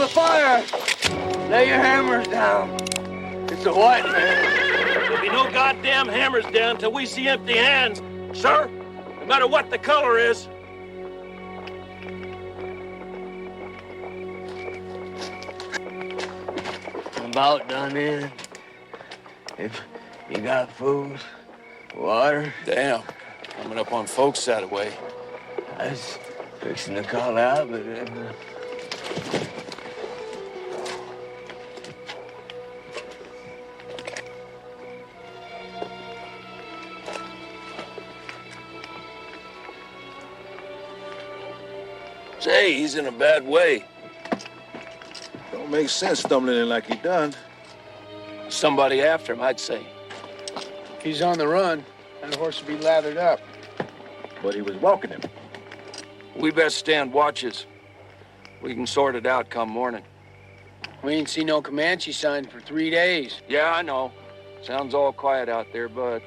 the fire! Lay your hammers down. It's a white man. There'll be no goddamn hammers down till we see empty hands, sir. No matter what the color is. I'm about done in. If you got food, water. Damn. Coming up on folks that way. I was fixing to call out, but... Say, he's in a bad way. Don't make sense stumbling in like he done. Somebody after him, I'd say. If he's on the run, that horse would be lathered up. But he was walking him. We best stand watches. We can sort it out come morning. We ain't seen no Comanche sign for 3 days. Yeah, I know. Sounds all quiet out there, but...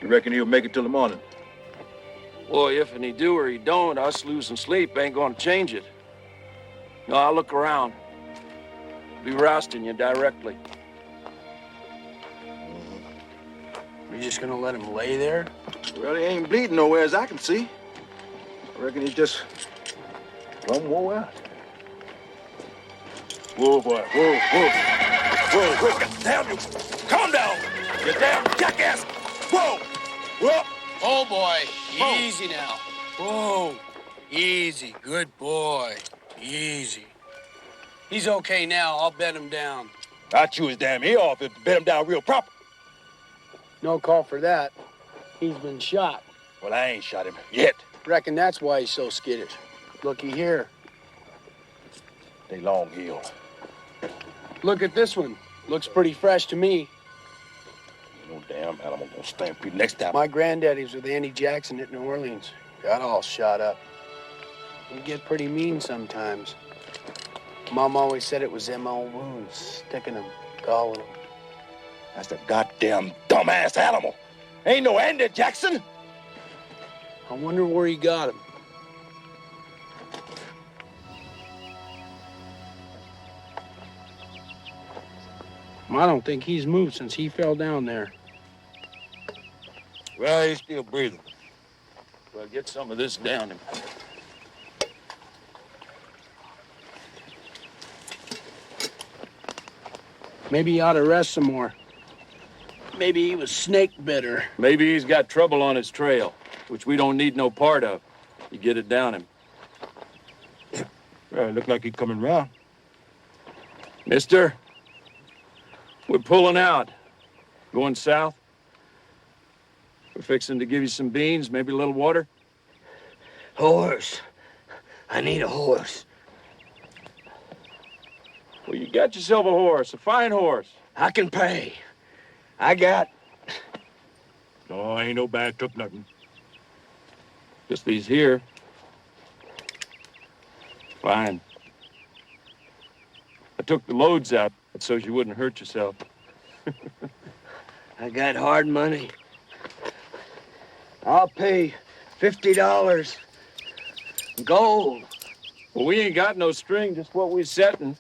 You reckon he'll make it till the morning? Boy, if and he do or he don't, us losing sleep ain't gonna change it. No, I'll look around. Be rousting you directly. We're just gonna let him lay there? Well, he ain't bleeding nowhere as I can see. I reckon he's just plumb wore out. Whoa, boy, whoa, whoa. Whoa, whoa, damn you. Calm down, you damn jackass. Whoa, whoa. Oh, boy. Whoa. Easy now. Whoa. Easy. Good boy. Easy. He's okay now. I'll bed him down. I'd chew his damn ear off if bed him down real proper. No call for that. He's been shot. Well, I ain't shot him yet. Reckon that's why he's so skittish. Looky here. They long healed. Look at this one. Looks pretty fresh to me. No damn animal gonna stampede next time. My granddaddy's with Andy Jackson at New Orleans. Got all shot up. He get pretty mean sometimes. Mom always said it was them old wounds, sticking them, galling them. That's the goddamn dumbass animal. Ain't no Andy Jackson. I wonder where he got him. I don't think he's moved since he fell down there. Well, he's still breathing. Well, get some of this down him. Maybe he ought to rest some more. Maybe he was snake bitter. Maybe he's got trouble on his trail, which we don't need no part of. You get it down him. Well, it look like he's coming round. Mister, we're pulling out. Going south. We're fixing to give you some beans, maybe a little water. Horse. I need a horse. Well, you got yourself a horse, a fine horse. I can pay. I got... No, ain't no bad took nothing. Just these here. Fine. I took the loads out so you wouldn't hurt yourself. I got hard money. I'll pay $50. Gold. Well, we ain't got no string, just what we setting.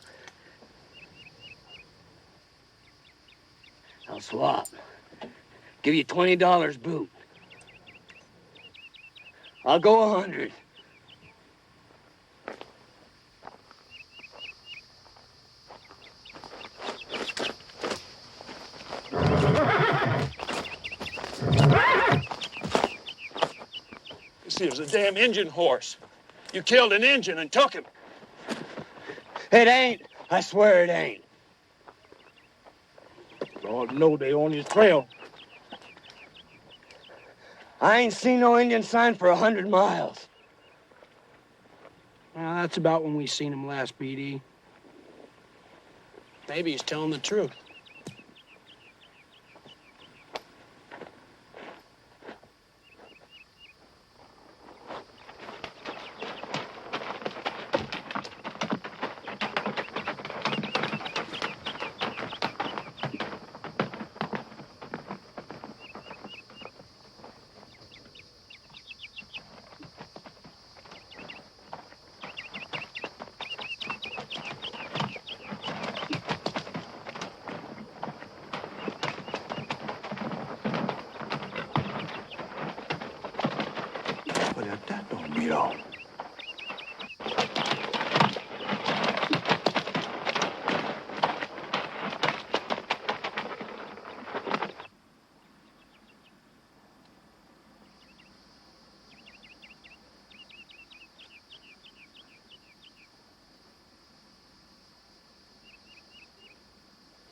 I'll swap. Give you $20 boot. I'll go 100. This here's a damn Injun horse. You killed an Injun and took him. It ain't. I swear it ain't. Lord know they on his trail. I ain't seen no Indian sign for 100 miles. Well, that's about when we seen him last, BD. Maybe he's telling the truth.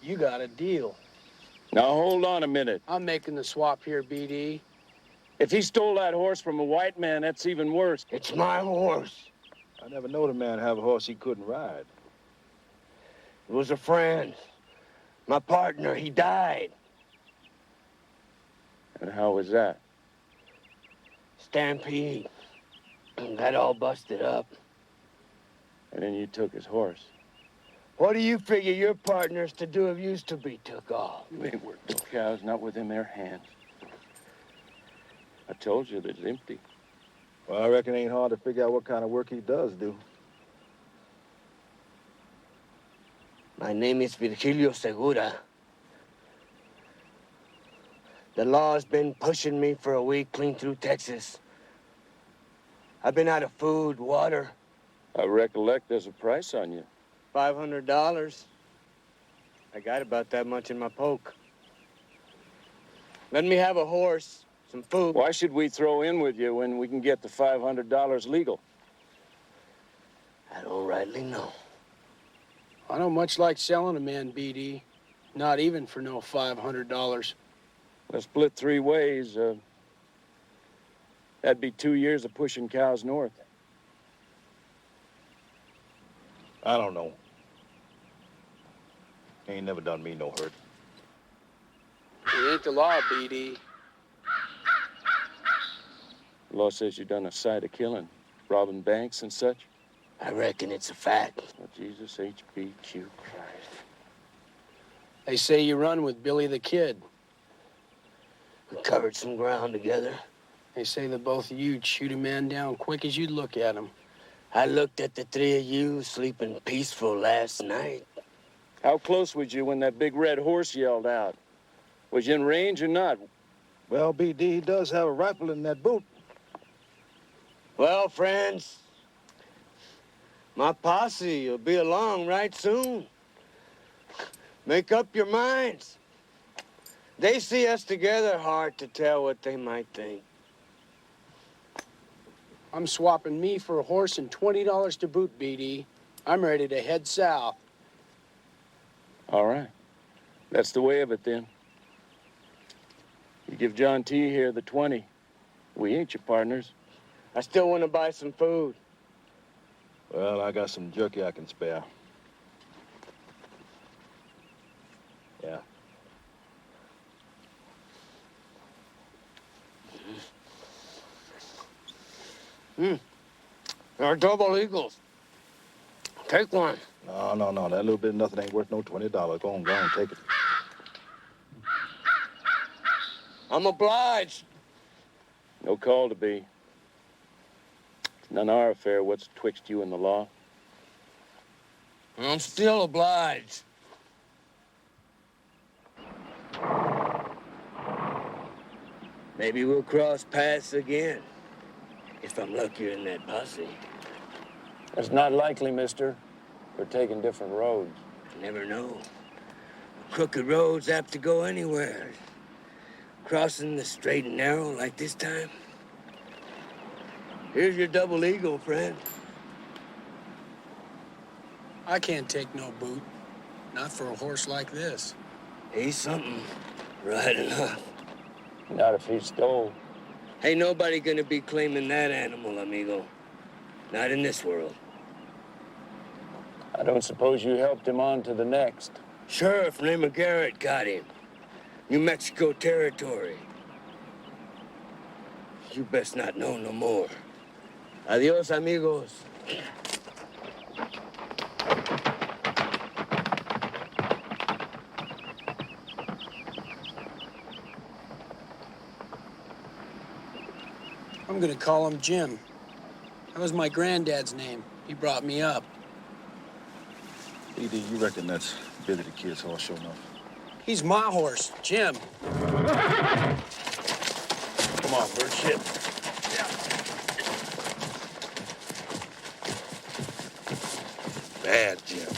You got a deal. Now, hold on a minute. I'm making the swap here, BD. If he stole that horse from a white man, that's even worse. It's my horse. I never knowed a man have a horse he couldn't ride. It was a friend. My partner, he died. And how was that? Stampede. Got all busted up. And then you took his horse. What do you figure your partners to do if used to be took off? You ain't worth no cows, not within their hands. I told you that it's empty. Well, I reckon it ain't hard to figure out what kind of work he does do. My name is Virgilio Segura. The law's been pushing me for a week clean through Texas. I've been out of food, water. I recollect there's a price on you. $500. I got about that much in my poke. Let me have a horse, some food. Why should we throw in with you when we can get the $500 legal? I don't rightly know. I don't much like selling a man, BD. Not even for no $500. Let's split 3 ways. That'd be 2 years of pushing cows north. I don't know. Ain't never done me no hurt. It ain't the law, BD. The law says you done a sight of killing, robbing banks and such. I reckon it's a fact. Oh, Jesus HBQ Christ. They say you run with Billy the Kid. We covered some ground together. They say that both of you'd shoot a man down quick as you'd look at him. I looked at the 3 of you sleeping peaceful last night. How close was you when that big red horse yelled out? Was you in range or not? Well, BD does have a rifle in that boot. Well, friends, my posse will be along right soon. Make up your minds. They see us together, hard to tell what they might think. I'm swapping me for a horse and $20 to boot, BD. I'm ready to head south. All right. That's the way of it, then. You give John T. here the 20. We ain't your partners. I still want to buy some food. Well, I got some jerky I can spare. Yeah. They're double eagles. Take one. No. That little bit of nothing ain't worth no $20. Go on, take it. I'm obliged. No call to be. It's none of our affair what's twixt you and the law. I'm still obliged. Maybe we'll cross paths again. If I'm luckier in that posse. That's not likely, mister. We're taking different roads. You never know. Crooked road's apt to go anywhere. Crossing the straight and narrow like this time. Here's your double eagle, friend. I can't take no boot. Not for a horse like this. He's something, right enough. Not if he stole. Ain't nobody gonna be claiming that animal, amigo. Not in this world. I don't suppose you helped him on to the next. Sheriff named Garrett got him. New Mexico territory. You best not know no more. Adios, amigos. I'm gonna call him Jim. That was my granddad's name. He brought me up. BD, you reckon that's Billy the Kid's horse, sure enough? He's my horse, Jim. Come on, Bert, shit. Bad, Jim.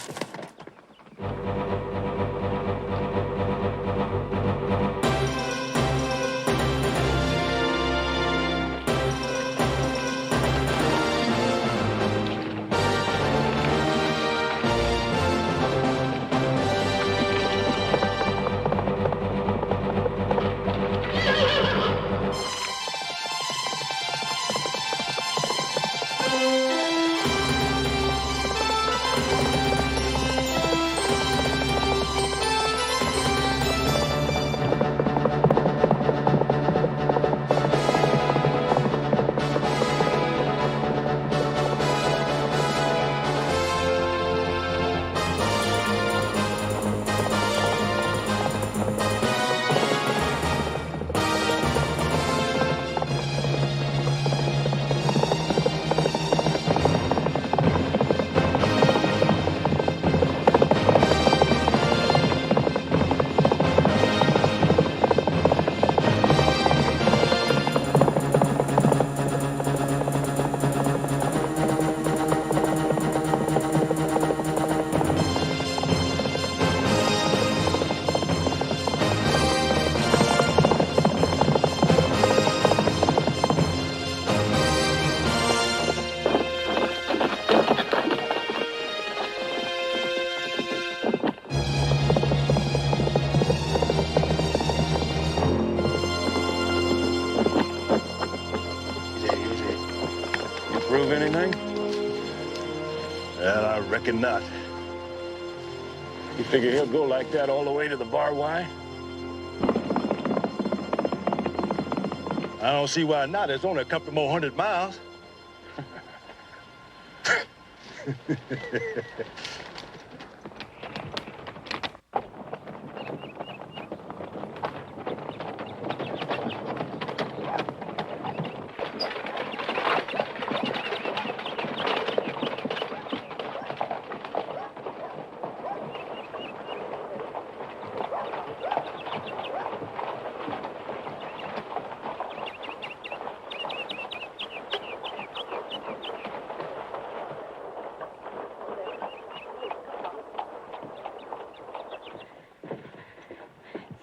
prove anything? Well, I reckon not. You figure he'll go like that all the way to the Bar Y? I don't see why not. It's only a couple more 100 miles.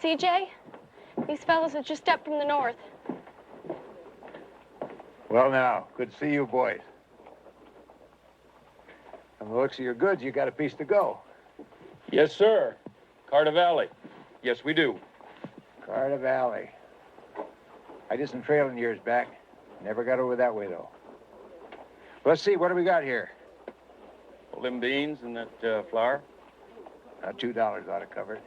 CJ, these fellas have just stepped from the north. Well, now, good to see you boys. From the looks of your goods, you got a piece to go. Yes, sir. Carter Valley. Yes, we do. Carter Valley. I did some trailing years back. Never got over that way, though. Let's see, what do we got here? Well, them beans and that flour. $2 ought to cover it.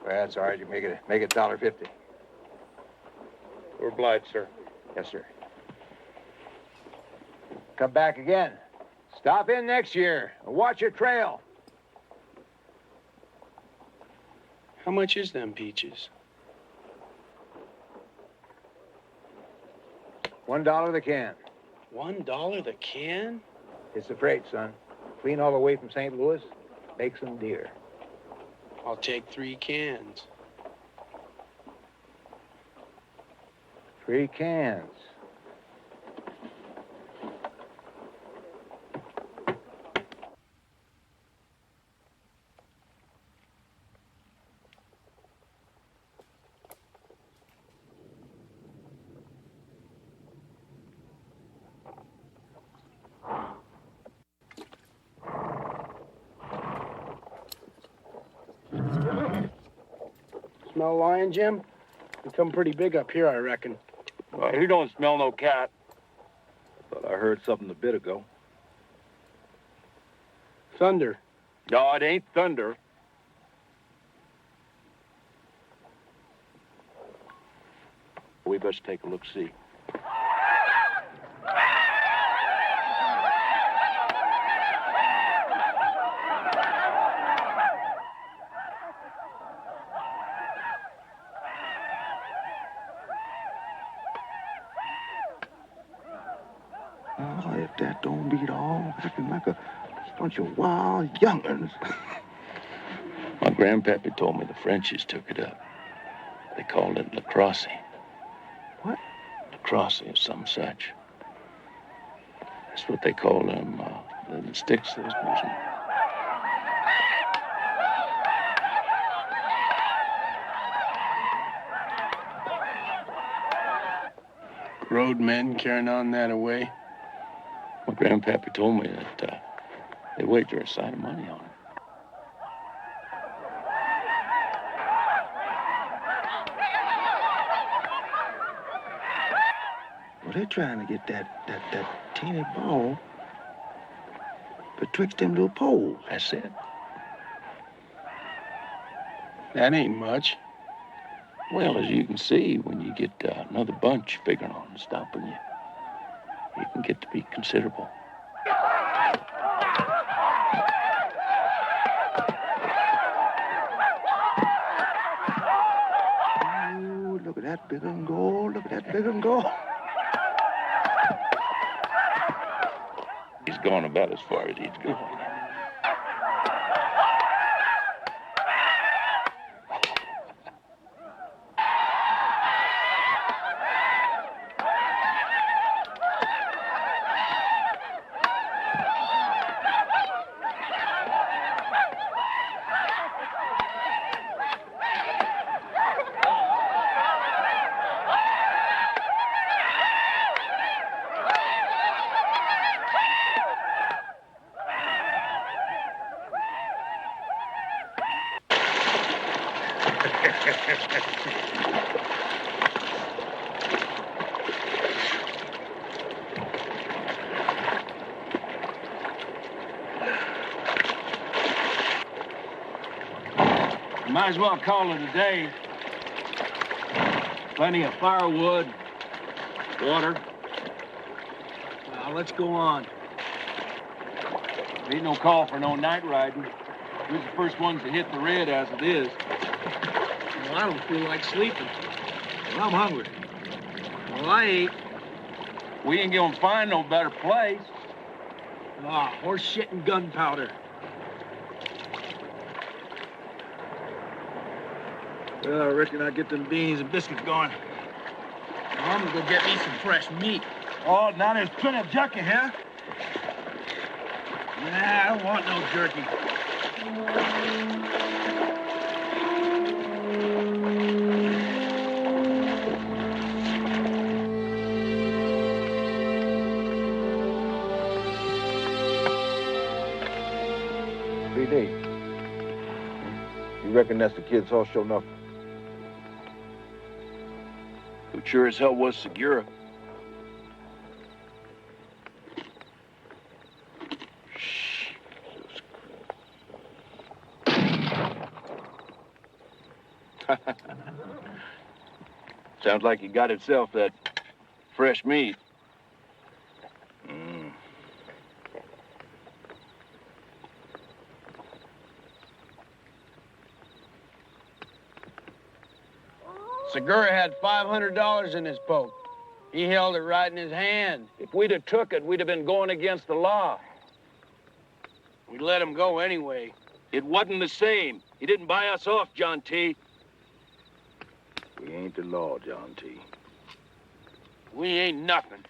Well, that's all right. You make it $1.50. We're obliged, sir. Yes, sir. Come back again. Stop in next year. Watch your trail. How much is them peaches? $1 the can. $1 the can? It's the freight, son. Clean all the way from St. Louis. Makes them dear. I'll take 3 cans. 3 cans. Smell lion, Jim? They come pretty big up here, I reckon. Well, he don't smell no cat. Thought I heard something a bit ago. Thunder. No, it ain't thunder. We best take a look-see. Oh, if that don't beat all, acting like a bunch of wild young'uns. My grandpappy told me the Frenchies took it up. They called it lacrosse. What? Lacrosse or some such. That's what they call them, the sticks they was using. Roadmen carrying on that away. My grandpappy told me that they wager a sight of money on it. Well, they're trying to get that teeny ball betwixt them little poles. That's it. That ain't much. Well, as you can see, when you get another bunch figuring on stopping you, it can get to be considerable. Ooh, look at that big un go. Look at that big un go. He's gone about as far as he's going. Might as well call it a day. Plenty of firewood, water. Now, let's go on. There ain't no call for no night riding. We're the first ones to hit the red as it is. Well, I don't feel like sleeping. Well, I'm hungry. Well, I ain't. We ain't gonna find no better place. Ah, horse shit and gunpowder. Well, I reckon I'll get them beans and biscuits going. Well, I'm gonna go get me some fresh meat. Oh, now there's plenty of jerky here. Nah, I don't want no jerky. BD, you reckon that's the kid's horse sure enough? It sure as hell was Segura. Sounds like he got himself that fresh meat. Segura had $500 in his poke. He held it right in his hand. If we'd have took it, we'd have been going against the law. We let him go anyway. It wasn't the same. He didn't buy us off, John T. We ain't the law, John T. We ain't nothing.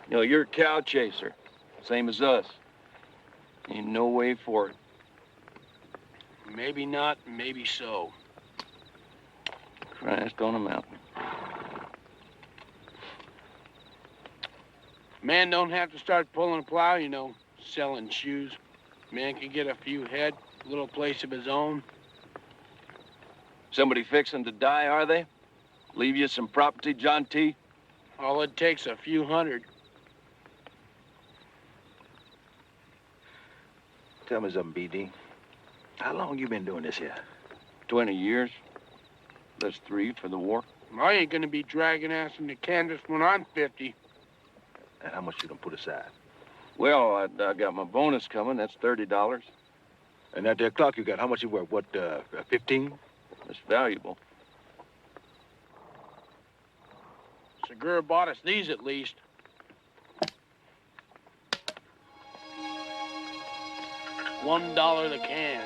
You know, you're a cow chaser, same as us. Ain't no way for it. Maybe not, maybe so. Christ on a mountain. Man don't have to start pulling a plow, you know, selling shoes. Man can get a few head, a little place of his own. Somebody fixing to die, are they? Leave you some property, John T? All it takes a few hundred. Tell me something, BD. How long you been doing this here? 20 years. That's 3 for the war. I ain't gonna be dragging ass into Kansas when I'm 50. And how much you gonna put aside? Well, I got my bonus coming. That's $30. And that there clock you got, how much you worth? What, 15? It's valuable. Segura bought us these at least. $1 the can.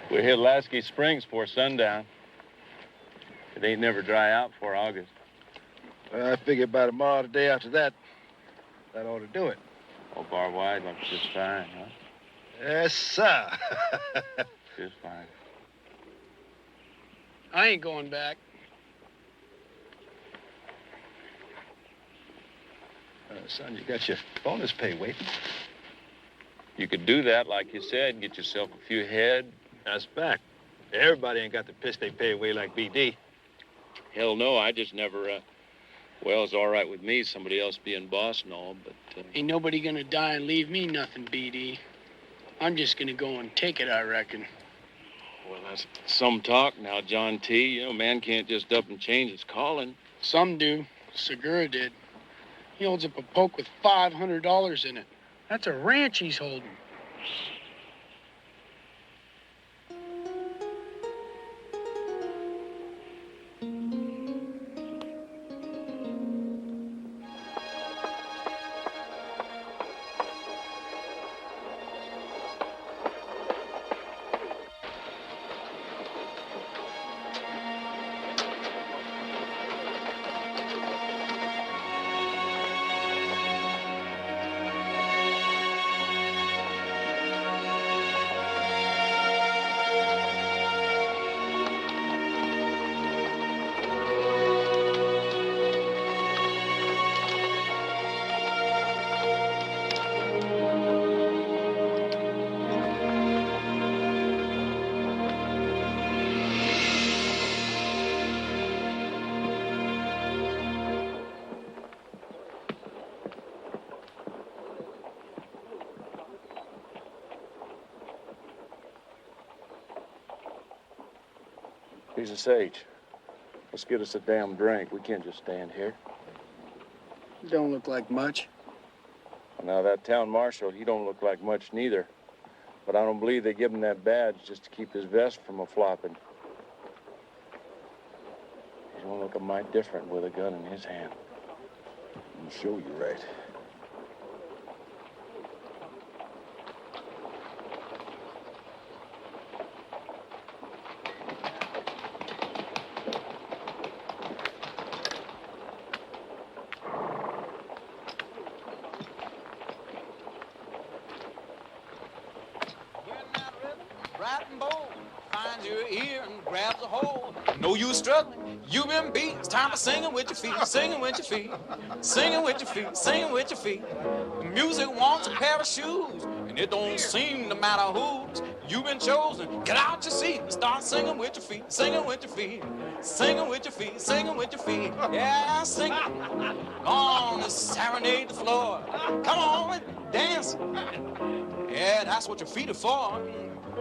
We hit Lasky Springs before sundown. It ain't never dry out before August. Well, I figure by tomorrow, the day after that, that ought to do it. Oh, Bar Wide looks just fine, huh? Yes, sir. Just fine. I ain't going back. Son, you got your bonus pay waiting. You could do that, like you said, get yourself a few head. That's back. Everybody ain't got the piss they pay away like BD. Hell no, I just never, well, it's all right with me, somebody else being boss and all, but... Ain't nobody gonna die and leave me nothing, BD. I'm just gonna go and take it, I reckon. Well, that's some talk now, John T. You know, man can't just up and change his calling. Some do. Segura did. He holds up a poke with $500 in it. That's a ranch he's holding. Jesus H. Let's get us a damn drink. We can't just stand here. Don't look like much. Now, that town marshal, he don't look like much neither. But I don't believe they give him that badge just to keep his vest from a-flopping. He's gonna look a mite different with a gun in his hand. I'm sure you're right. Know you struggling, you been beat. It's time for singing with your feet, singing with your feet, singing with your feet, singing with your feet. The music wants a pair of shoes, and it don't seem to matter whose. You've been chosen. Get out your seat and start singing with your feet, singing with your feet, singing with your feet, singing with your feet. Yeah, sing it. Come on and serenade the floor. Come on and dance. Yeah, that's what your feet are for.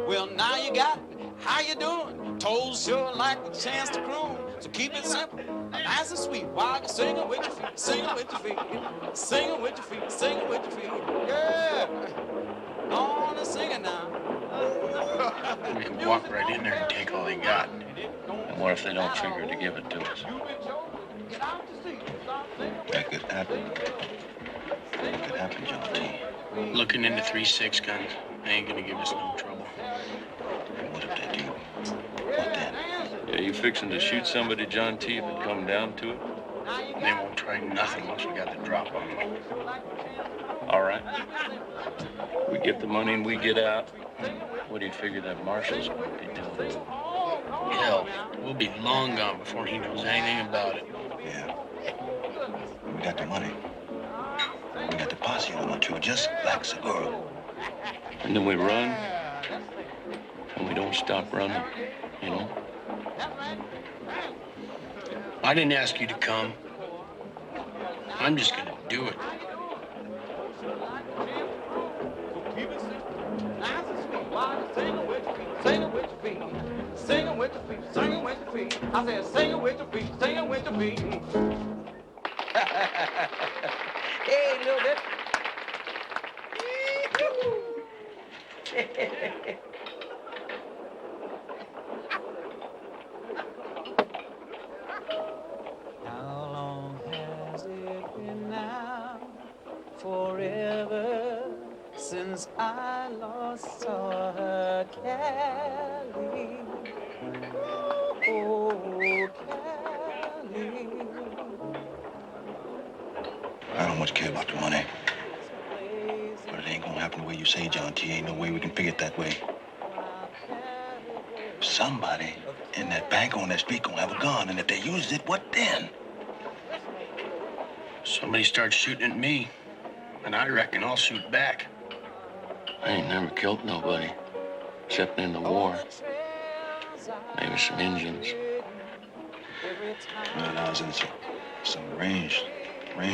Well, now you got it. How you doing? Toes sure like the chance to croon. So keep it simple, nice and sweet. While you're singing with your feet, singing with your feet, singing with your feet, singing with your feet. Yeah, go on and sing it now. We can walk right in there and take all they got. And what if they don't figure to give it to us? That could happen. That could happen, John T. Looking into 3.6 guns. They ain't gonna give us no trouble. What if they do? What then? Yeah, you fixing to shoot somebody, John T, if it come down to it? They won't try nothing once we got the drop on them. All right. We get the money and we get out. What do you figure that marshal's going to be doing? Hell, we'll be long gone before he knows anything about it. Yeah. We got the money. We got the posse on the trail, just like Segura. And then we run. And we don't stop running, you know? I didn't ask you to come. I'm just gonna do it. Singing with your feet, singing with your feet, singing with your feet, singing with your feet. I said, singing with your feet, singing with your feet. Hey, little bit. How long has it been now? Forever since I last saw her, Callie. Oh, Callie. I don't much care about the money. But it ain't gonna happen the way you say, John T. Ain't no way we can figure it that way. Somebody in that bank on that street gonna have a gun, and if they use it, what then? Somebody starts shooting at me, and I reckon I'll shoot back. I ain't never killed nobody, except in the war. Maybe some Indians. Man, I was in some range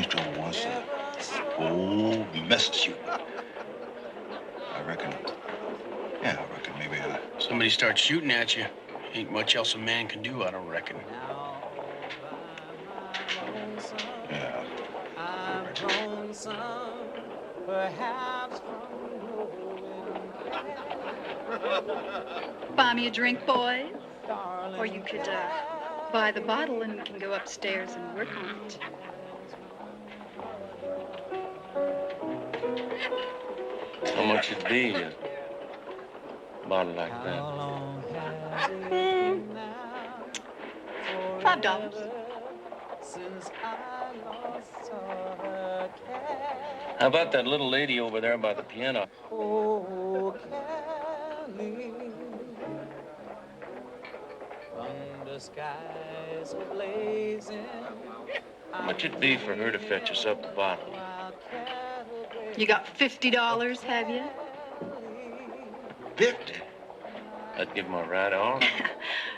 trouble once. Oh, messed shooting. I reckon maybe Somebody starts shooting at you. Ain't much else a man can do, I don't reckon. yeah. Buy me a drink, boys. Or you could buy the bottle and we can go upstairs and work on it. How much it'd be a bottle like that? $5. How about that little lady over there by the piano? Oh, Callie. Under skies blazing. How much it'd be for her to fetch us up a bottle? You got $50, have you? 50. I'd give him a right on.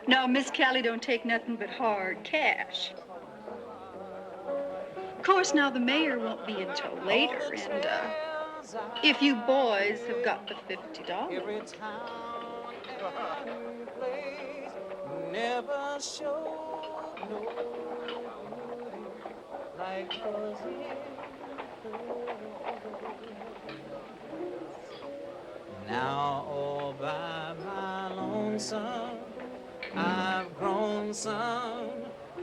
No, Miss Callie don't take nothing but hard cash. Of course, now the mayor won't be until later, and if you boys have got the $50. never showed no beauty like was in her. Now all by my lonesome, I've grown some,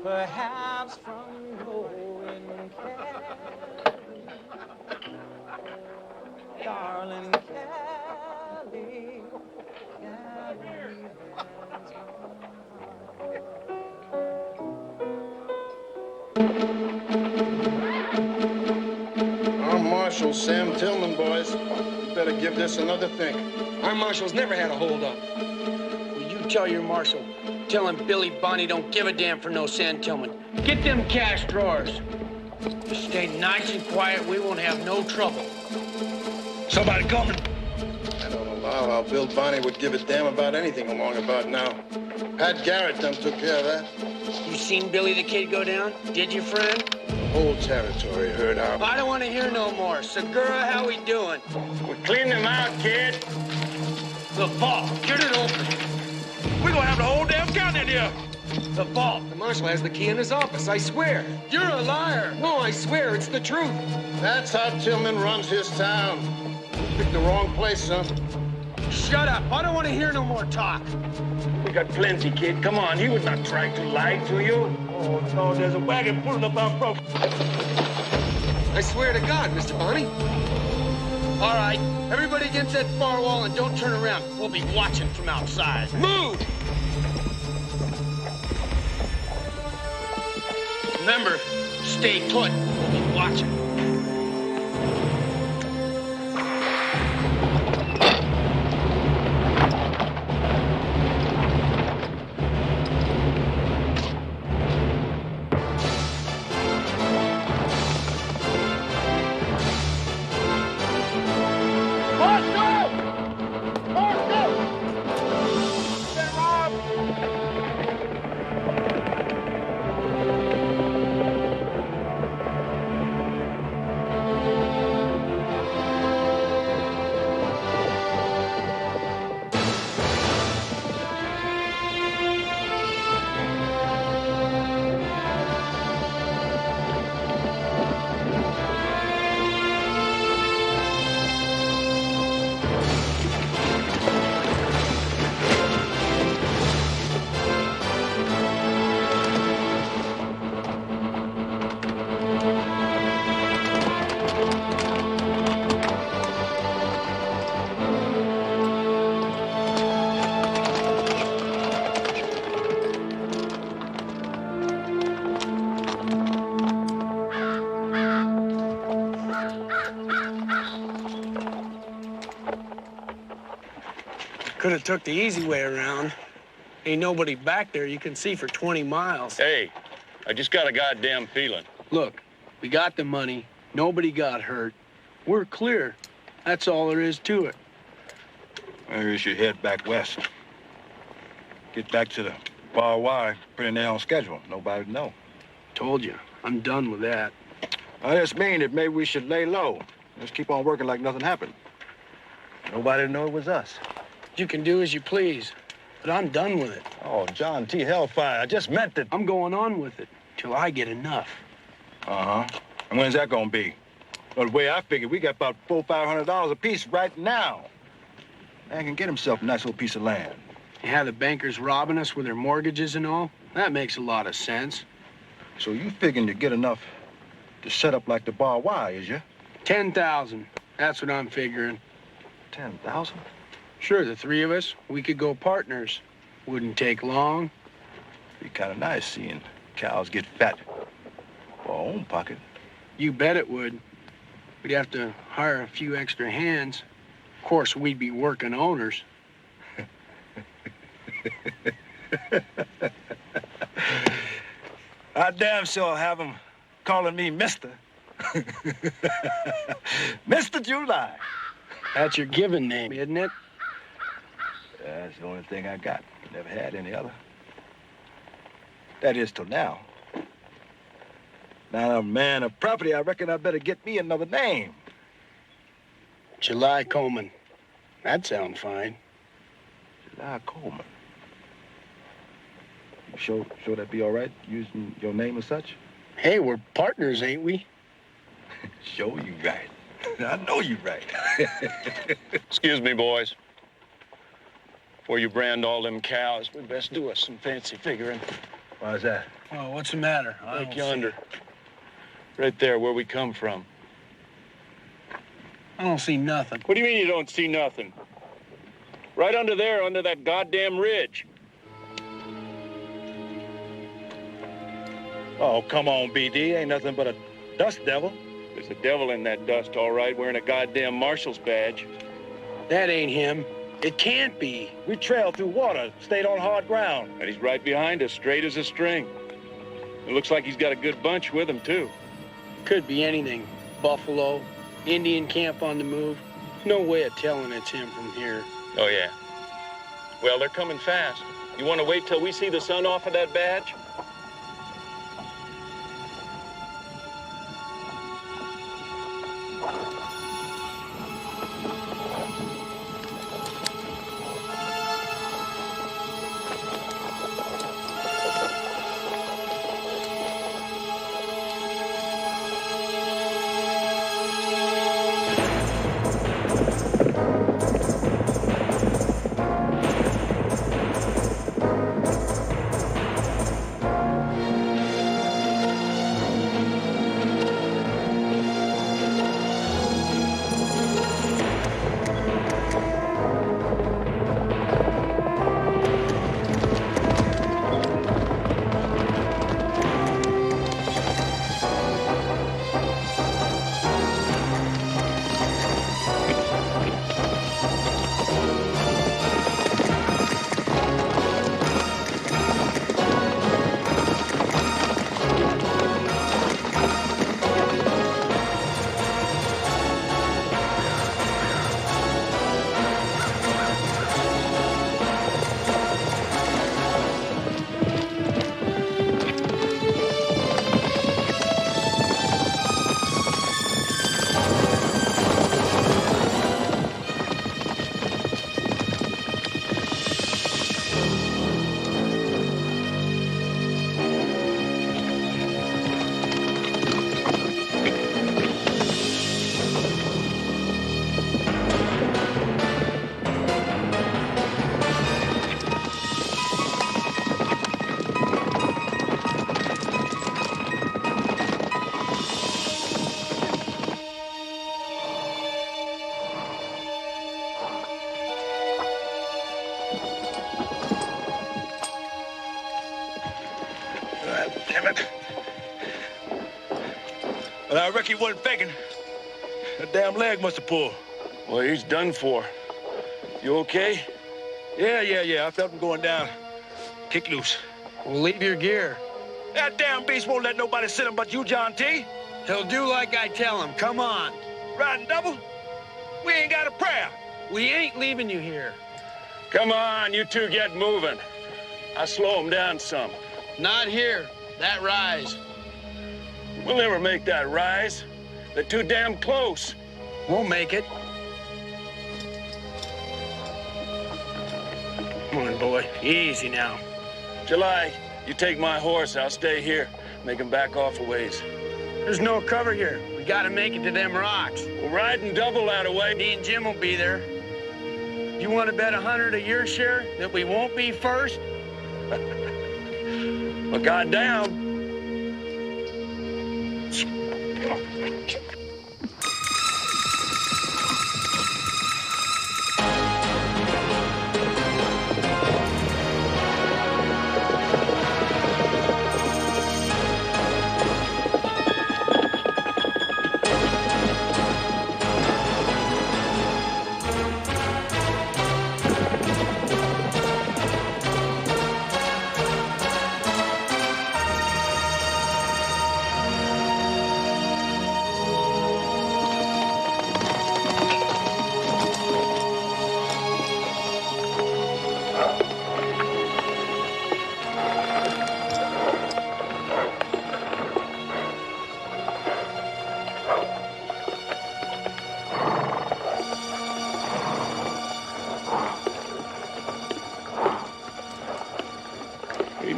perhaps from knowing Cali, darling Cali, Cali has I'm Marshal Sam Tillman, boys. You better give this another think. Our marshals never had a hold-up. Well, you tell your marshal. Tell him Billy Bonnie don't give a damn for no Sam Tillman. Get them cash drawers. Just stay nice and quiet. We won't have no trouble. Somebody coming. I don't allow how Bill Bonnie would give a damn about anything along about now. Pat Garrett done took care of that. You seen Billy the Kid go down? Did you, friend? Whole territory heard out. I don't want to hear no more. Segura, how we doing? We're cleaning them out, kid. The vault. Get it open. We're gonna have the whole damn county in here. The vault. The marshal has the key in his office, I swear. You're a liar. No, I swear, it's the truth. That's how Tillman runs his town. You picked the wrong place, son. Shut up. I don't want to hear no more talk. We got plenty, kid. Come on, he was not trying to lie to you. Oh, no, there's a wagon pulling up our broke. I swear to God, Mr. Bonnie. All right, everybody against that far wall and don't turn around. We'll be watching from outside. Move! Remember, stay put. We'll be watching. Could have took the easy way around. Ain't nobody back there you can see for 20 miles. Hey, I just got a goddamn feeling. Look, we got the money. Nobody got hurt. We're clear. That's all there is to it. Maybe we should head back west. Get back to the Bar Y, put in there on schedule. Nobody would know. Told you, I'm done with that. I just mean that maybe we should lay low. Just keep on working like nothing happened. Nobody would know it was us. You can do as you please, but I'm done with it. Oh, John T. Hellfire, I just meant that. I'm going on with it till I get enough. Uh-huh. And when's that gonna be? Well, the way I figured, we got about $400-500 apiece right now. Man can get himself a nice little piece of land. You have the bankers robbing us with their mortgages and all? That makes a lot of sense. So you figuring to get enough to set up like the Bar Y, is you? 10,000. That's what I'm figuring. 10,000? Sure, the three of us, we could go partners. Wouldn't take long. Be kind of nice seeing cows get fat for our own pocket. You bet it would. We'd have to hire a few extra hands. Of course, we'd be working owners. I damn sure have them calling me Mister. Mr. July. That's your given name, isn't it? That's the only thing I got. Never had any other. That is till now. Now I'm a man of property, I reckon I better get me another name. July Coleman. That sounds fine. July Coleman. Sure that be all right, using your name as such? Hey, we're partners, ain't we? Sure you right. I know you right. Excuse me, boys. Before you brand all them cows, we best do us some fancy figuring. Why's that? Oh, what's the matter? Look yonder. Right there, where we come from. I don't see nothing. What do you mean you don't see nothing? Right under there, under that goddamn ridge. Oh, come on, BD. Ain't nothing but a dust devil. There's a devil in that dust, all right, wearing a goddamn marshal's badge. That ain't him. It can't be. We trailed through water, stayed on hard ground. And he's right behind us, straight as a string. It looks like he's got a good bunch with him, too. Could be anything. Buffalo, Indian camp on the move. No way of telling it's him from here. Oh, yeah. Well, they're coming fast. You want to wait till we see the sun off of that badge? Well, I reckon he wasn't faking. That damn leg must have pulled. Well, he's done for. You okay? Yeah. I felt him going down. Kick loose. Well, leave your gear. That damn beast won't let nobody sit him but you, John T. He'll do like I tell him. Come on. Riding double? We ain't got a prayer. We ain't leaving you here. Come on, you two get moving. I'll slow him down some. Not here. That rise. We'll never make that rise. They're too damn close. We'll make it. Come on, boy. Easy now. July, you take my horse. I'll stay here. Make him back off a ways. There's no cover here. We gotta make it to them rocks. We'll ride and double that away. Me and Jim will be there. You want to bet 100 of your share that we won't be first? Well, goddamn.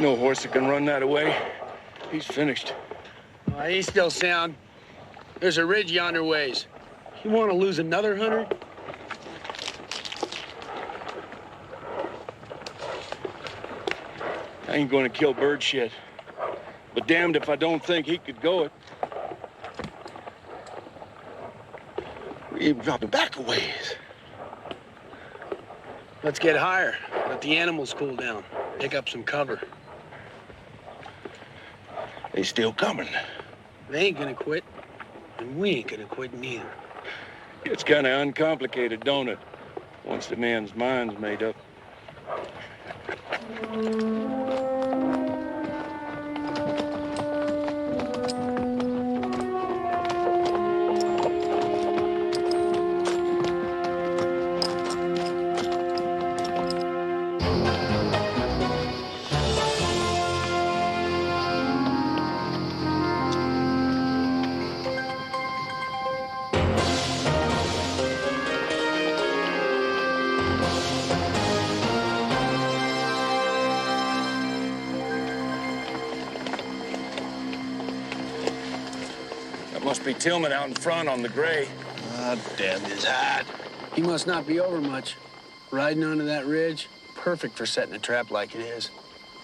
No horse that can run that away. He's finished. He's still sound. There's a ridge yonder ways. You want to lose another hunter? I ain't gonna kill bird shit. But damned if I don't think he could go it. We even dropping back a ways. Let's get higher. Let the animals cool down. Pick up some cover. They still coming. They ain't gonna quit. And we ain't gonna quit neither. It's kind of uncomplicated, don't it? Once the man's mind's made up. Must be Tillman out in front on the gray. Ah, damn his hide. He must not be over much. Riding onto that ridge, perfect for setting a trap like it is.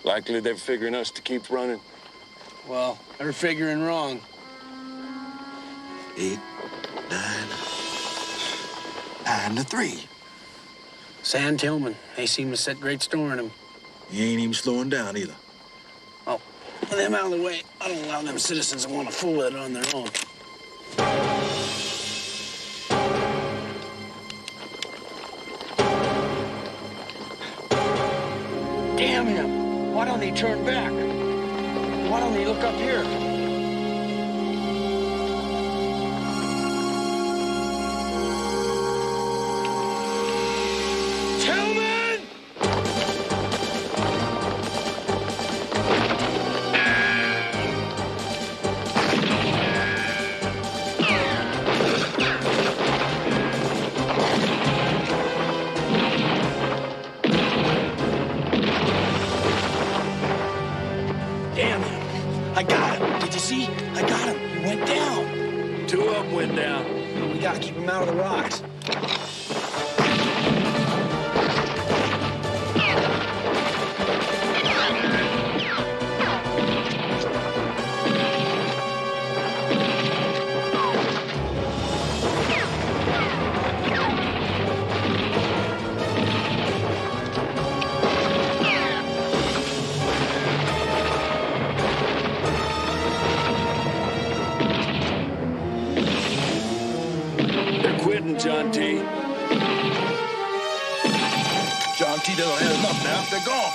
Likely they're figuring us to keep running. Well, they're figuring wrong. 8, 9 to 3. Sam Tillman, they seem to set great store in him. He ain't even slowing down either. Oh, with them out of the way, I don't allow them citizens to want to fool it on their own. Damn him! Why don't he turn back? Why don't he look up here? Tillman! Damn him! I got him. Did you see? I got him. He went down. Two of them went down. We gotta keep him out of the rocks. John T. John T doesn't have enough now. They're gone.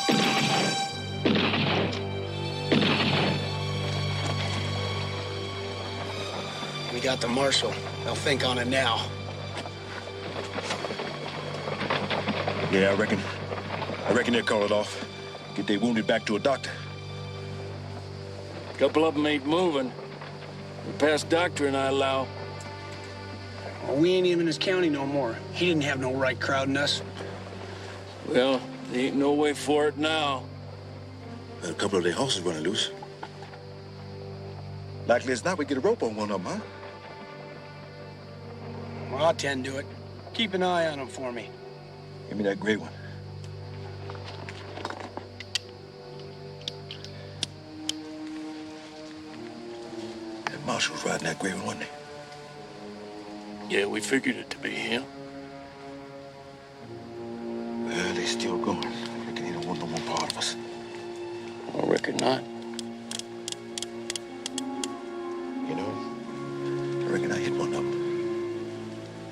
We got the marshal. They'll think on it now. Yeah, I reckon they'll call it off. Get their wounded back to a doctor. A couple of them ain't moving. The past doctor and I allow. Well, we ain't even in his county no more. He didn't have no right crowding us. Well, there ain't no way for it now. A couple of their horses running loose. Likely as not, we get a rope on one of them, huh? Well, I'll tend to it. Keep an eye on him for me. Give me that gray one. That marshal was riding that gray one, wasn't he? Yeah, we figured it to be him. Well, they still going. I reckon he don't want no more part of us. I reckon not. You know, I reckon I hit one of them.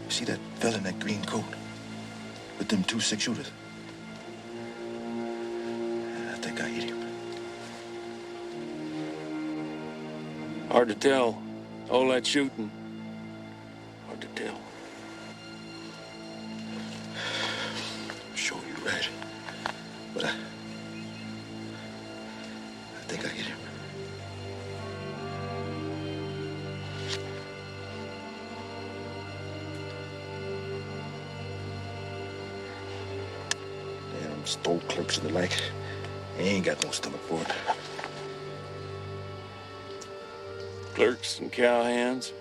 You see that fella in that green coat? With them 2 6-shooters? I think I hit him. Hard to tell. All that shooting. Hard to tell. I'm sure you're right. But I think I hit him. Damn store clerks and the like. He ain't got no stomach for it. Clerks and cowhands.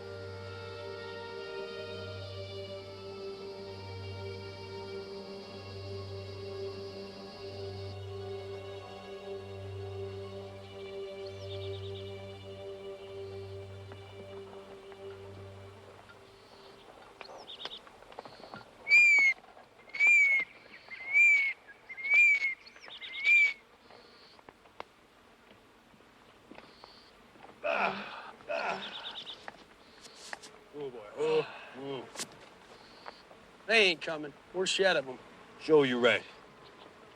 They ain't coming. We're shed of them. Sure you right.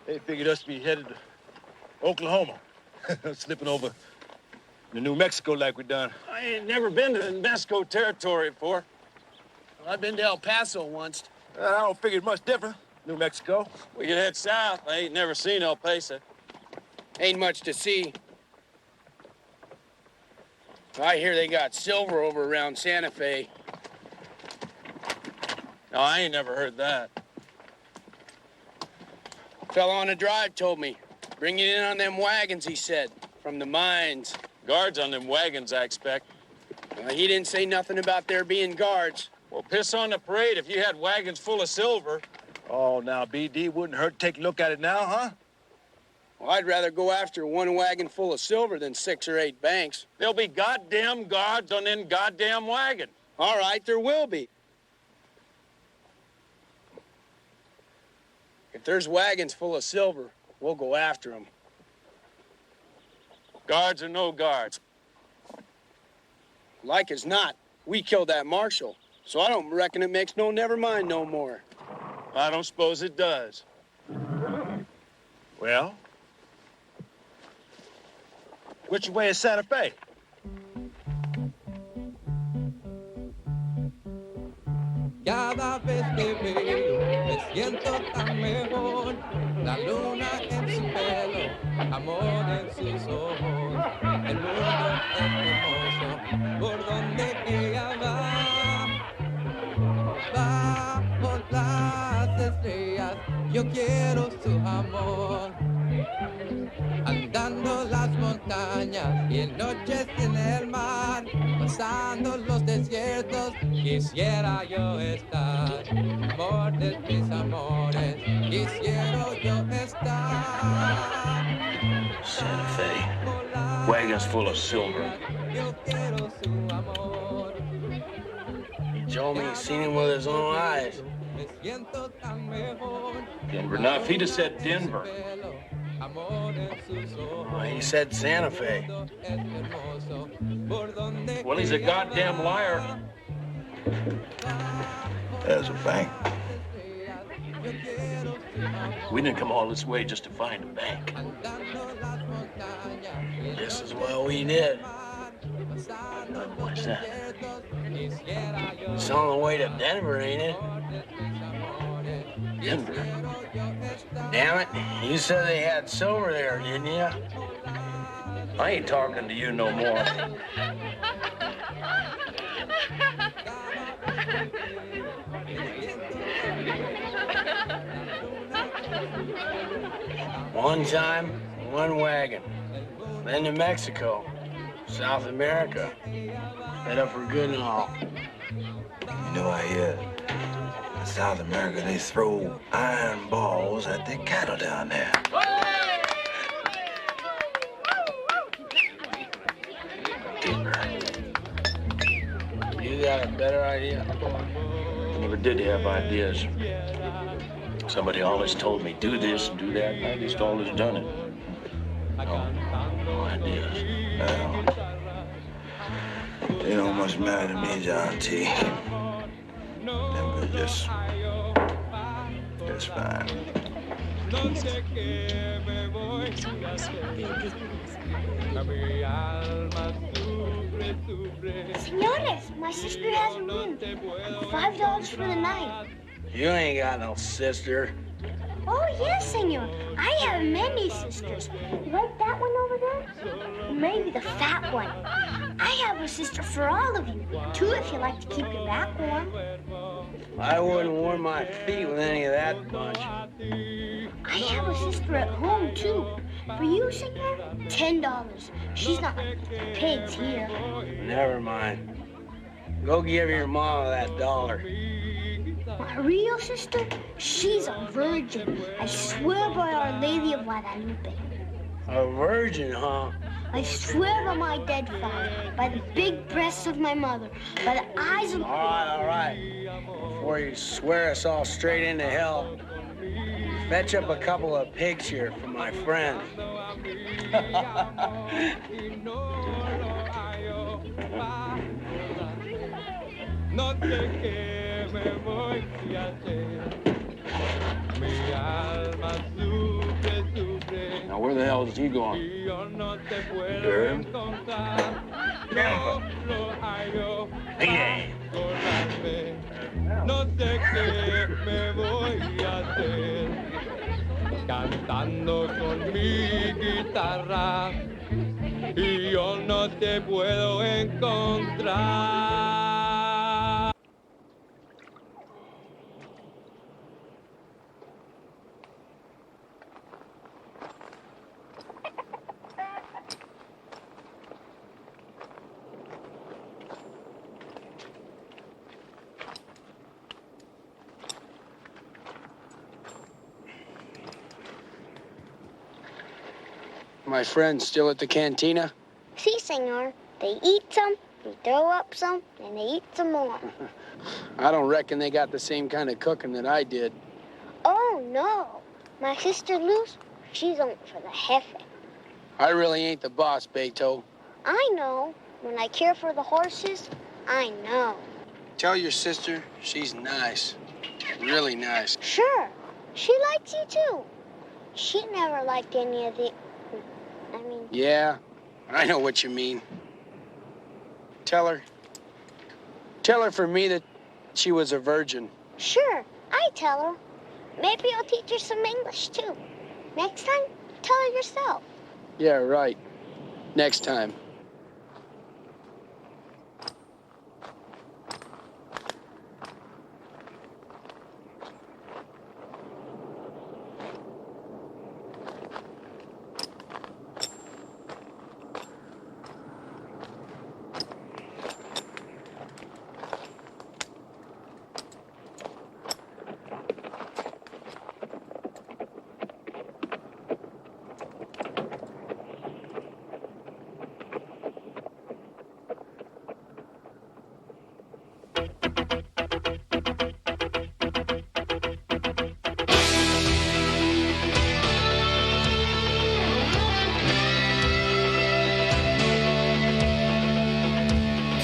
They figured us to be headed to Oklahoma. Slipping over to New Mexico like we done. I ain't never been to the New Mexico territory before. Well, I've been to El Paso once. I don't figure it's much different. New Mexico. We could head south. I ain't never seen El Paso. Ain't much to see. I hear they got silver over around Santa Fe. No, I ain't never heard that. Fella on the drive told me. Bring it in on them wagons, he said, from the mines. Guards on them wagons, I expect. He didn't say nothing about there being guards. Well, piss on the parade if you had wagons full of silver. Oh, now, BD, wouldn't hurt to take a look at it now, huh? Well, I'd rather go after one wagon full of silver than 6 or 8 banks. There'll be goddamn guards on them goddamn wagon. All right, there will be. If there's wagons full of silver, we'll go after them. Guards or no guards? Like as not, we killed that marshal, so I don't reckon it makes no never mind no more. I don't suppose it does. Well, which way is Santa Fe? Cada vez que veo, me siento tan mejor. La luna en su pelo, amor en sus ojos. El mundo es hermoso, por donde ella va. Bajo las estrellas, yo quiero su amor. Andando las montañas y en noches en el mar, pasando los desiertos, quisiera yo estar. Amor de mis amores, quisiera yo estar. Santa Fe. Wagons full of silver. Yo quiero su amor. He told me he's seen him with his own eyes. Me siento tan mejor. Denver. Now, if he'd have said Denver. Well, he said Santa Fe. Well, he's a goddamn liar. There's a bank. We didn't come all this way just to find a bank. This is what we did. What's that? It's on the way to Denver, ain't it? Denver? Damn it, you said they had silver there, didn't you? I ain't talking to you no more. One time, one wagon. Then to Mexico, South America. Head up for good and all. You know, I hear in South America they throw iron balls at their cattle down there. You got a better idea? I never did have ideas. Somebody always told me, do this and do that, and I just always done it. No ideas. Well, they don't much matter to me, John T. Them are just fine. Senores, my sister has a room. $5 for the night. You ain't got no sister. Oh, yes, senor. I have many sisters. You like that one over there? Maybe the fat one. I have a sister for all of you. 2 if you like to keep your back warm. I wouldn't warm my feet with any of that bunch. I have a sister at home, too. For you, senor, $10. She's not like the pigs here. Never mind. Go give your mama that $1. My real sister, she's a virgin. I swear by Our Lady of Guadalupe. A virgin, huh? I swear by my dead father, by the big breasts of my mother, by the eyes of... All right. Before you swear us all straight into hell, fetch up a couple of pigs here for my friend. Now, where the hell is he going? Sure. Hey. No sé qué me voy a hacer, cantando con mi guitarra, y yo no te puedo encontrar. My friend's still at the cantina? Si, senor. They eat some, they throw up some, and they eat some more. I don't reckon they got the same kind of cooking that I did. Oh, no. My sister Luz, she's only for the jefe. I really ain't the boss, Beto. I know. When I care for the horses, I know. Tell your sister she's nice. Really nice. Sure. She likes you, too. She never liked any of the... Yeah, I know what you mean. Tell her for me that she was a virgin. Sure, I tell her. Maybe I'll teach her some English, too. Next time, tell her yourself. Yeah, right. Next time.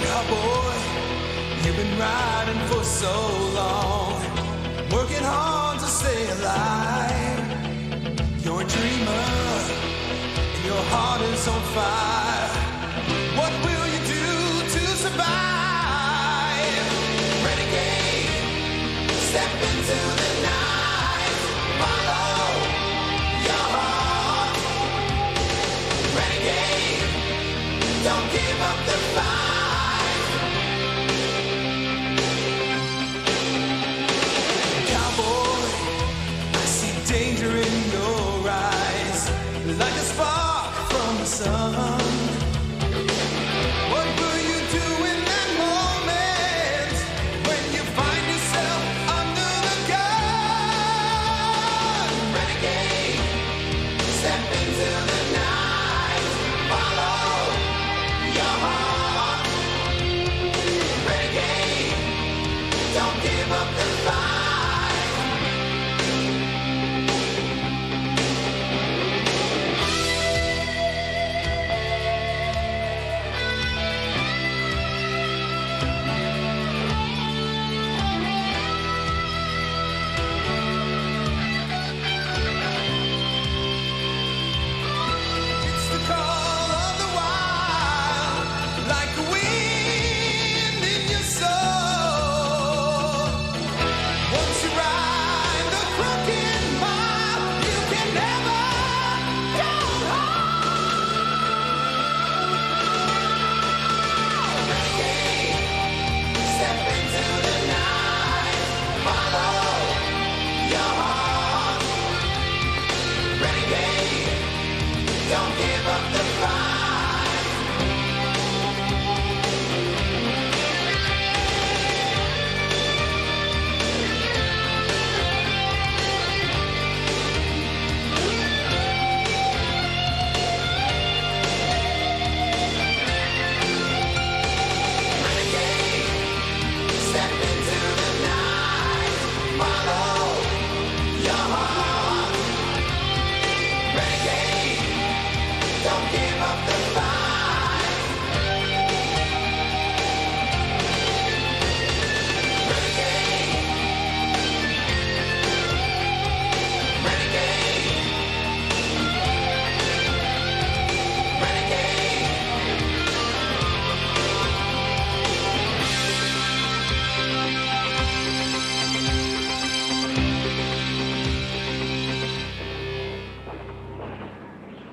Cowboy, you've been riding for so long, working hard to stay alive. You're a dreamer, and your heart is on fire. What will you do to survive? Renegade, step into the night, follow your heart. Renegade, don't give up the fight. Danger in your eyes, like a spark from the sun. What will you do in that moment when you find yourself under the gun?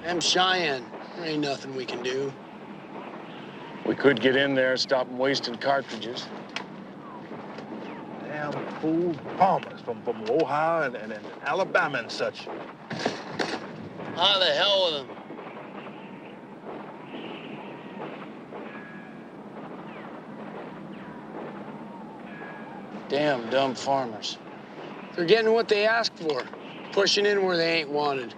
Them Cheyenne. There ain't nothing we can do. We could get in there, stop them wasting cartridges. Damn fool farmers from Ohio and Alabama and such. How the hell with them? Damn dumb farmers. They're getting what they asked for, pushing in where they ain't wanted.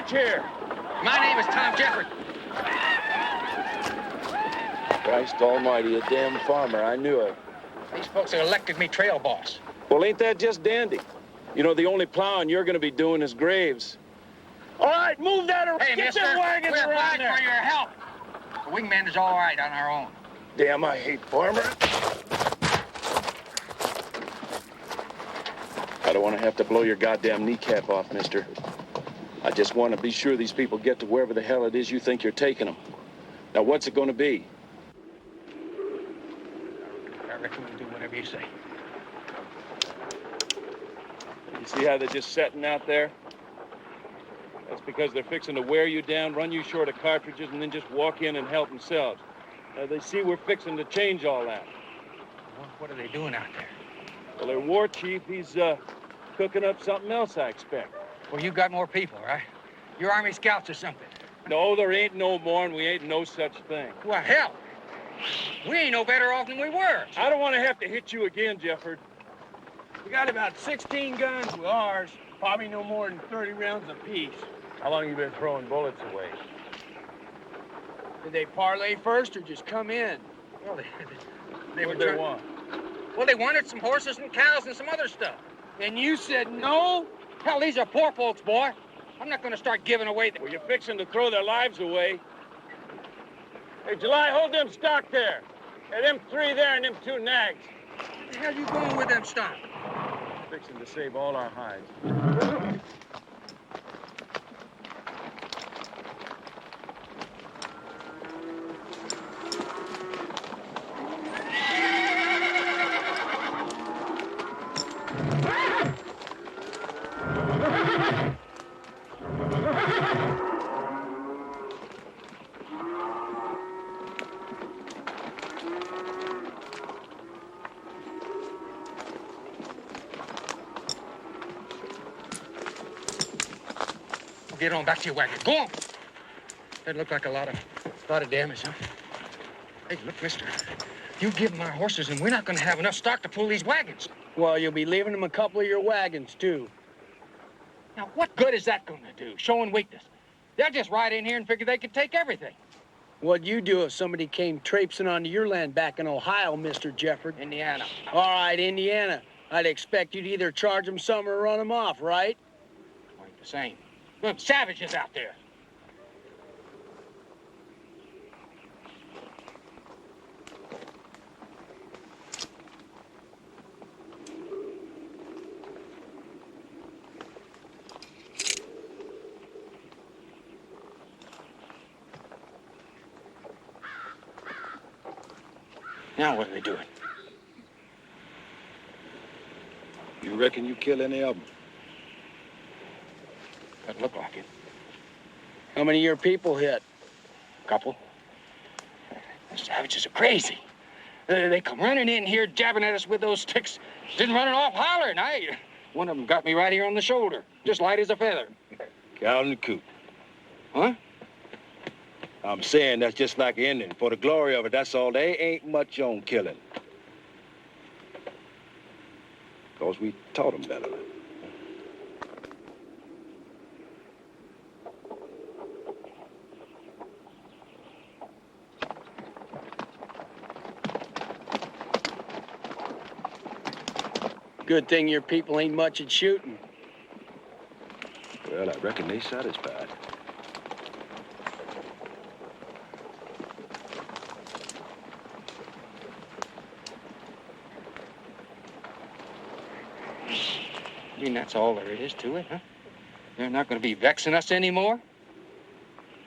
Here. My name is Tom Jefford. Christ almighty, a damn farmer. I knew it. These folks have elected me trail boss. Well, ain't that just dandy? You know, the only plowing you're going to be doing is graves. All right, move that around. Hey, Get mister, them wagons we're around glad there. for your help. The wingman is all right on our own. Damn, I hate farmers. I don't want to have to blow your goddamn kneecap off, mister. I just want to be sure these people get to wherever the hell it is you think you're taking them. Now, what's it going to be? I reckon we'll do whatever you say. You see how they're just sitting out there? That's because they're fixing to wear you down, run you short of cartridges, and then just walk in and help themselves. Now, they see we're fixing to change all that. Well, what are they doing out there? Well, their war chief, he's cooking up something else, I expect. Well, you got more people, right? You're Army Scouts or something. No, there ain't no more, and we ain't no such thing. Well, hell, we ain't no better off than we were. I don't want to have to hit you again, Jefford. We got about 16 guns with ours, probably no more than 30 rounds apiece. How long you been throwing bullets away? Did they parlay first or just come in? Well, What they want? Well, they wanted some horses and cows and some other stuff. And you said no? Hell, these are poor folks, boy. I'm not going to start giving away Well, you're fixing to throw their lives away. Hey, July, hold them stock there. Hey, them 3 there and them 2 nags. Where the hell you going with them stock? Fixing to save all our hides. Get on back to your wagon. Go on. That looked like a lot of damage, huh? Hey, look, mister. You give them our horses, and we're not going to have enough stock to pull these wagons. Well, you'll be leaving them a couple of your wagons, too. Now, what good is that going to do, showing weakness? They'll just ride in here and figure they can take everything. What'd you do if somebody came traipsing onto your land back in Ohio, Mr. Jefford? Indiana. All right, Indiana. I'd expect you to either charge them some or run them off, right? Quite the same. Look, savages out there. Now what are they doing? You reckon you kill any of them? Doesn't look like it. How many of your people hit? Couple. The savages are crazy. They come running in here, jabbing at us with those sticks, then running off hollering. One of them got me right here on the shoulder, just light as a feather. Cow and the coot. Huh? I'm saying that's just like Indian. For the glory of it, that's all. They ain't much on killing. Because we taught them better. Good thing your people ain't much at shooting. Well, I reckon they satisfied. You mean that's all there is to it, huh? They're not going to be vexing us anymore?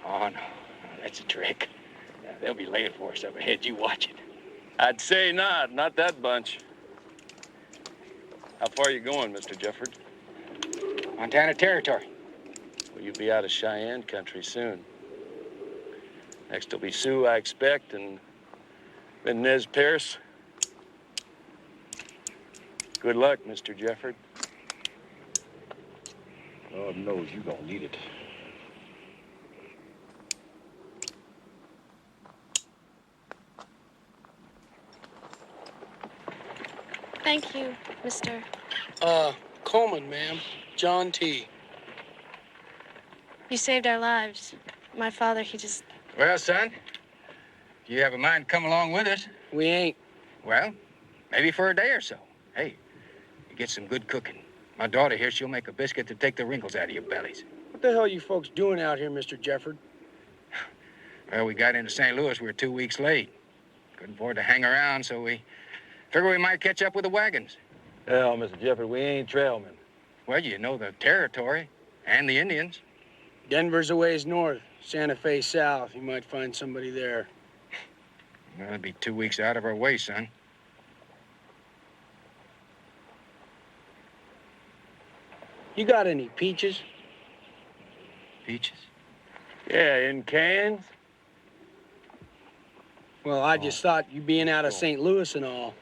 Oh, no. That's a trick. They'll be laying for us up ahead. You watch it. I'd say not that bunch. How far are you going, Mr. Jefford? Montana Territory. Well, you'll be out of Cheyenne country soon. Next will be Sioux, I expect, and then Nez Perce. Good luck, Mr. Jefford. Lord knows you gonna need it. Thank you, Mr. Coleman, ma'am. John T. You saved our lives. My father, he just... Well, son, if you have a mind to come along with us. We ain't. Well, maybe for a day or so. Hey, you get some good cooking. My daughter here, she'll make a biscuit to take the wrinkles out of your bellies. What the hell are you folks doing out here, Mr. Jefford? Well, we got into St. Louis. We were 2 weeks late. Couldn't afford to hang around, so we figured we might catch up with the wagons. Hell, Mr. Jefford, we ain't trailmen. Well, you know the territory and the Indians. Denver's a ways north, Santa Fe south. You might find somebody there. Well, it'll be 2 weeks out of our way, son. You got any peaches? Peaches? Yeah, in cans. Well, I just thought you being out of St. Louis and all.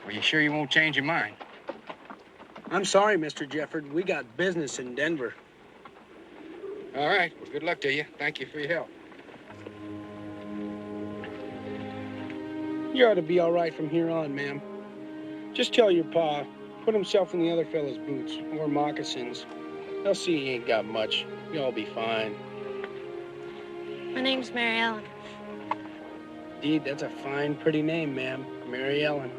Are you sure you won't change your mind? I'm sorry, Mr. Jefford. We got business in Denver. All right. Well, good luck to you. Thank you for your help. You ought to be all right from here on, ma'am. Just tell your pa, put himself in the other fella's boots or moccasins. They'll see he ain't got much. You'll be fine. My name's Mary Ellen. Indeed, that's a fine, pretty name, ma'am. Mary Ellen.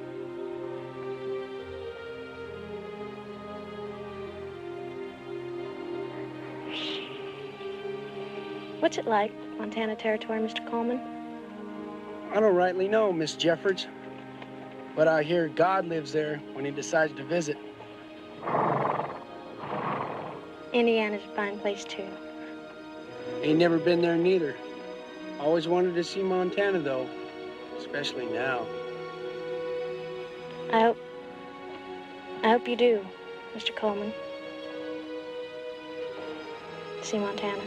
What's it like, Montana Territory, Mr. Coleman? I don't rightly know, Miss Jeffords. But I hear God lives there when he decides to visit. Indiana's a fine place, too. Ain't never been there neither. Always wanted to see Montana, though. Especially now. I hope you do, Mr. Coleman. See Montana.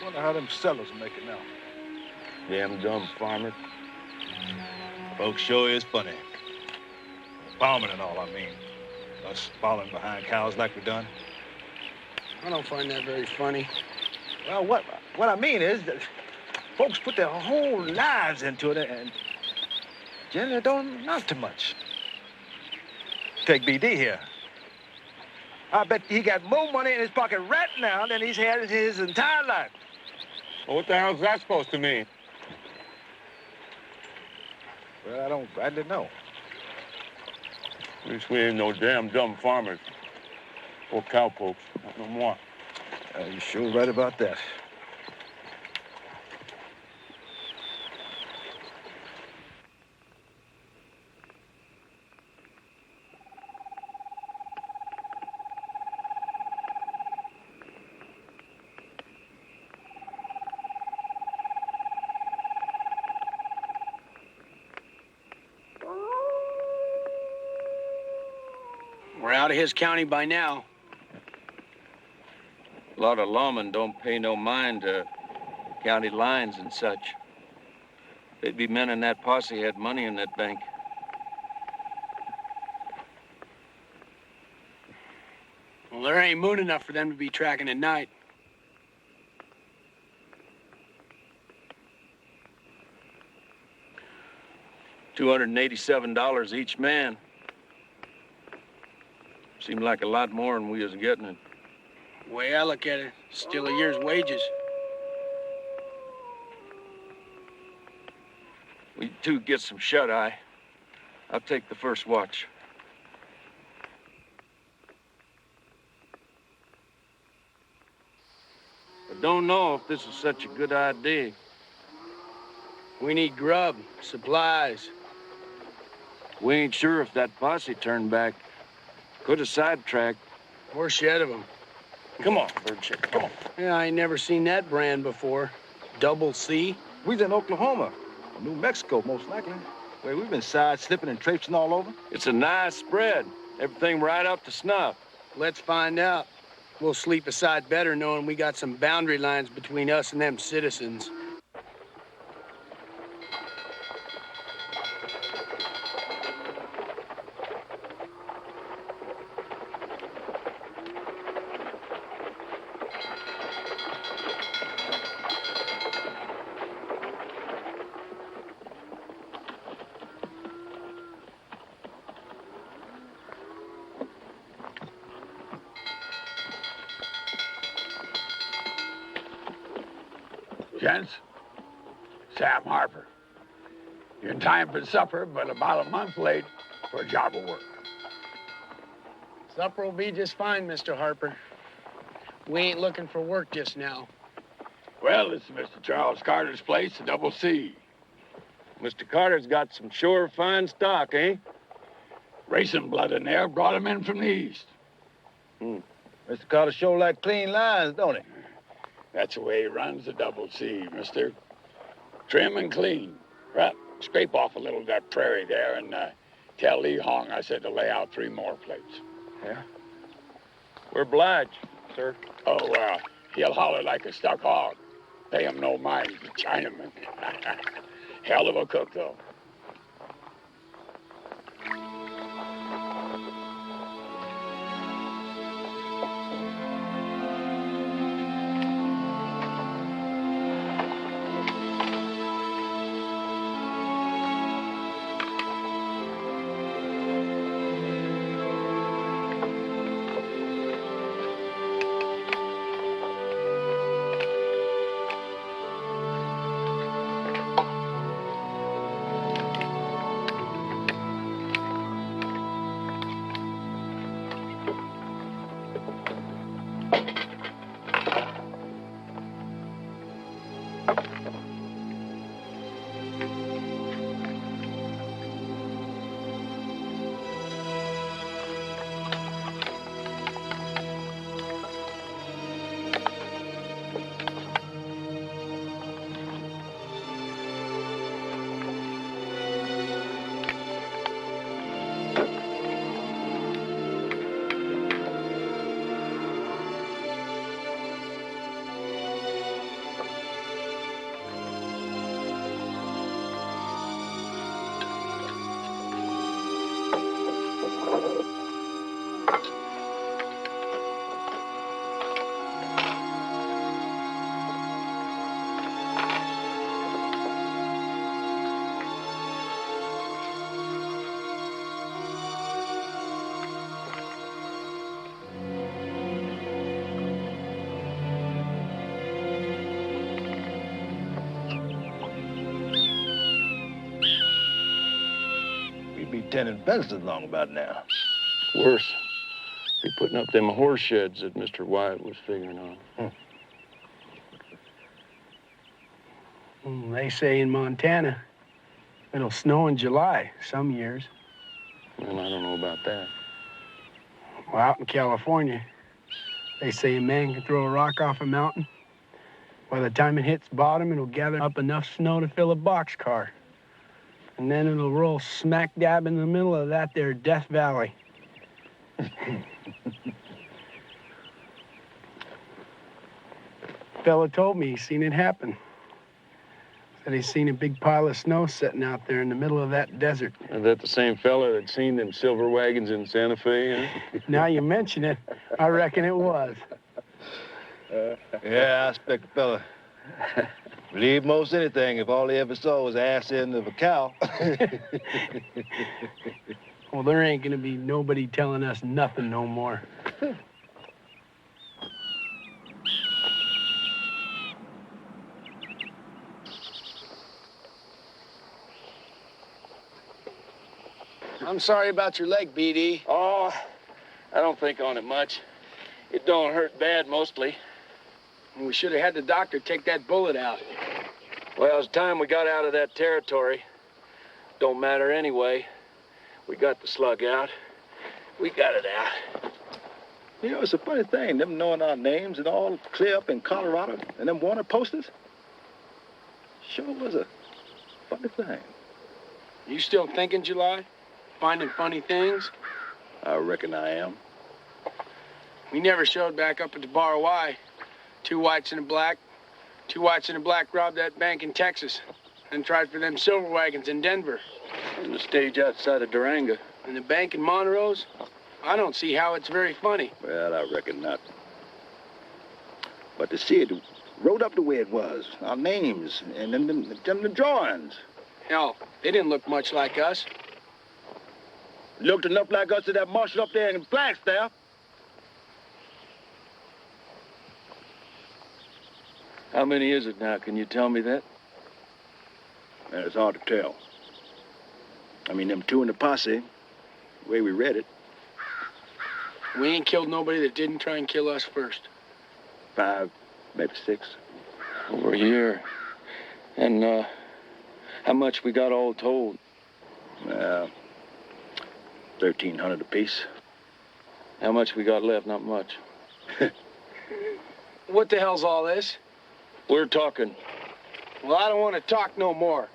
Wonder how them sellers make it now. Damn dumb farmer. Folks sure is funny. Farming and all, I mean. Us following behind cows like we done. I don't find that very funny. Well, what I mean is that folks put their whole lives into it and generally don't amount to much. Take BD here. I bet he got more money in his pocket right now than he's had in his entire life. Well, what the hell's that supposed to mean? Well, I don't rightly know. At least we ain't no damn dumb farmers. Or cowpokes, not no more. You're sure right about that. We're out of his county by now. A lot of lawmen don't pay no mind to county lines and such. They'd be men in that posse had money in that bank. Well, there ain't moon enough for them to be tracking at night. $287 each man. Seemed like a lot more than we was getting it. The way I look at it, still a year's wages. We two get some shut-eye. I'll take the first watch. I don't know if this is such a good idea. We need grub, supplies. We ain't sure if that posse turned back. Could have sidetracked. Or shed of them. Come on, bird shit, come on. Yeah, I ain't never seen that brand before. Double C. We's in Oklahoma, or New Mexico, most likely. Where we've been side-slipping and traipsing all over. It's a nice spread. Everything right up to snuff. Let's find out. We'll sleep aside better knowing we got some boundary lines between us and them citizens. Gents, Sam Harper. You're in time for supper, but about a month late for a job of work. Supper will be just fine, Mr. Harper. We ain't looking for work just now. Well, this is Mr. Charles Carter's place, the Double C. Mr. Carter's got some sure fine stock, eh? Racing blood in there, brought him in from the east. Mr. Carter sure like clean lines, don't he? That's the way he runs the Double C, mister. Trim and clean. Right, scrape off a little of that prairie there and tell Lee Hong I said to lay out 3 more plates. Yeah? We're obliged, sir. Oh, he'll holler like a stuck hog. Pay him no mind, he's a Chinaman. Hell of a cook, though. tending fences long about now. Worse. Be putting up them horse sheds that Mr. Wyatt was figuring on. They say in Montana it'll snow in July some years. Well, I don't know about that. Well, out in California, they say a man can throw a rock off a mountain. By the time it hits bottom, it'll gather up enough snow to fill a boxcar. And then it'll roll smack dab in the middle of that there Death Valley. Fella told me he's seen it happen. Said he's seen a big pile of snow sitting out there in the middle of that desert. Is that the same fella that seen them silver wagons in Santa Fe, huh? Now you mention it, I reckon it was. Yeah, I expect the fella believe most anything if all he ever saw was the ass end of a cow. Well, there ain't gonna be nobody telling us nothing no more. I'm sorry about your leg, BD. Oh, I don't think on it much. It don't hurt bad, mostly. We should have had the doctor take that bullet out. Well, it's time we got out of that territory. Don't matter anyway. We got the slug out. We got it out. You know, it's a funny thing, them knowing our names and all clear up in Colorado and them wanted posters. Sure was a funny thing. You still thinking, July? Finding funny things? I reckon I am. We never showed back up at the Bar Y. 2 whites and a black. 2 whites and a black robbed that bank in Texas and tried for them silver wagons in Denver. And the stage outside of Durango. And the bank in Montrose? I don't see how it's very funny. Well, I reckon not. But to see it wrote up the way it was, our names and them the drawings. Hell, they didn't look much like us. Looked enough like us to that marshal up there in Flagstaff. How many is it now? Can you tell me that? And it's hard to tell. I mean, them 2 in the posse, the way we read it. We ain't killed nobody that didn't try and kill us first. 5, maybe 6. Over a year. And, how much we got all told? 1,300 apiece. How much we got left? Not much. What the hell's all this? We're talking. Well, I don't want to talk no more.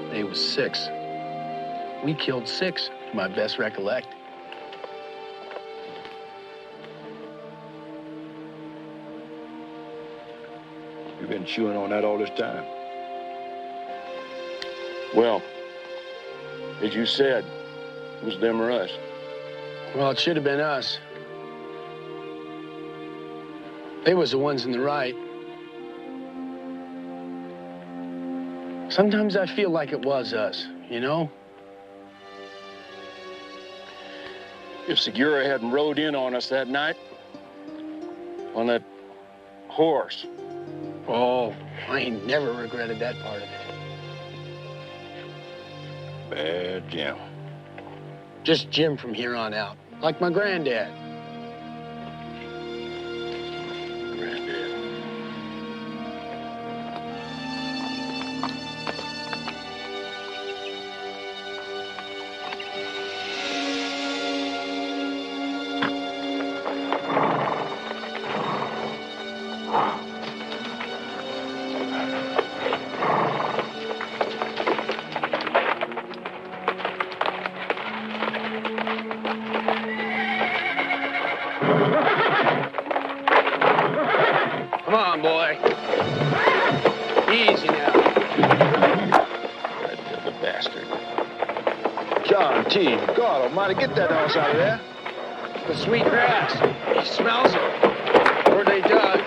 They was 6. We killed 6, to my best recollect. You've been chewing on that all this time. Well, as you said, it was them or us. Well, it should have been us. They was the ones in the right. Sometimes I feel like it was us, you know? If Segura hadn't rode in on us that night, on that horse. Oh, I ain't never regretted that part of it. Bad Jim. Just Jim from here on out, like my granddad. on, boy. Easy now. The bastard. John T. God almighty, get that horse out of there. The sweet grass. He smells it. Or they dug.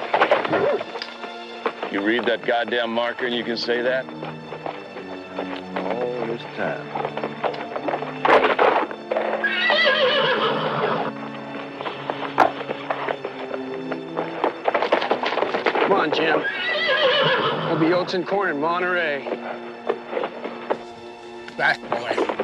You read that goddamn marker and you can say that? All this time. Come on, Jim. There'll be oats and corn in Monterey. Back, boy.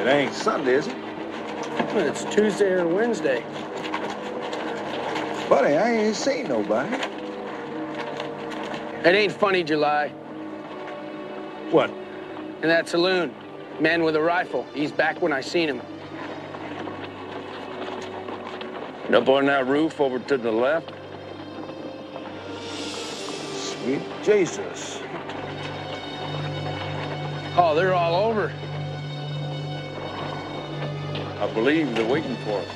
It ain't Sunday, is it? It's Tuesday or Wednesday. Buddy, I ain't seen nobody. It ain't funny, July. What? In that saloon, man with a rifle. He's back when I seen him. And up on that roof over to the left? Sweet Jesus. Oh, they're all over. I believe they're waiting for us.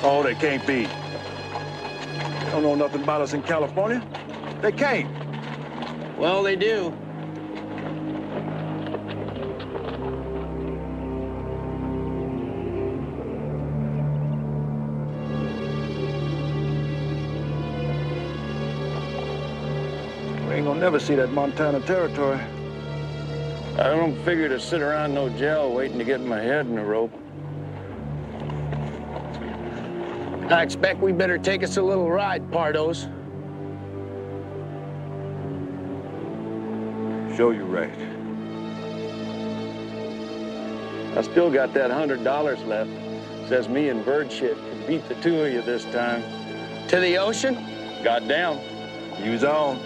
Oh, they can't be. They don't know nothing about us in California. They can't. Well, they do. We ain't gonna never see that Montana territory. I don't figure to sit around no jail waiting to get my head in a rope. I expect we better take us a little ride, Pardos. Show you right. I still got that $100 left. Says me and bird shit can beat the two of you this time. To the ocean? Got down. Use on.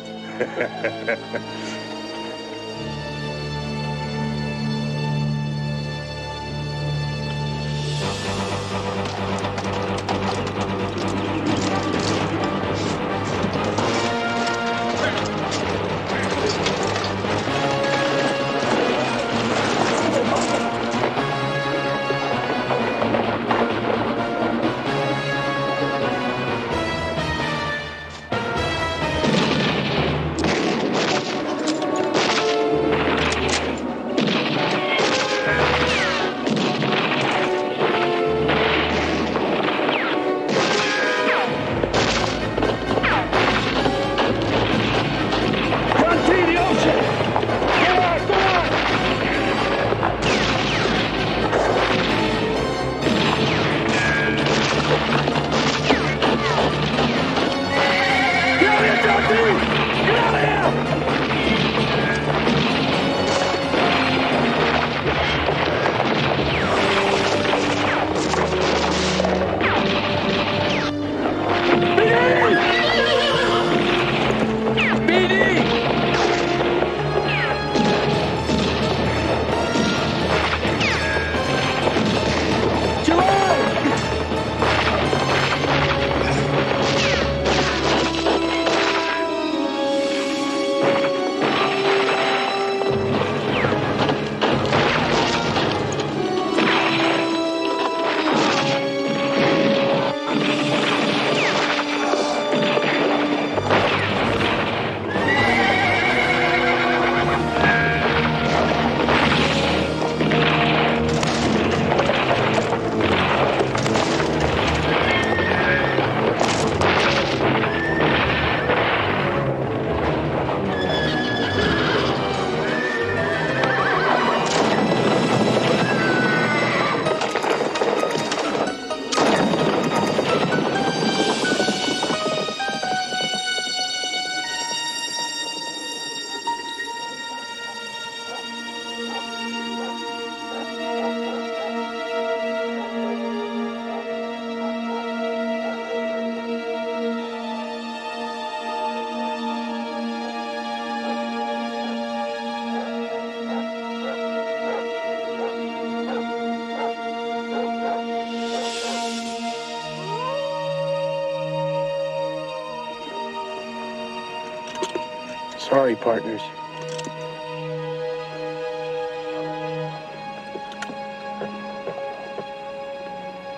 Sorry, partners.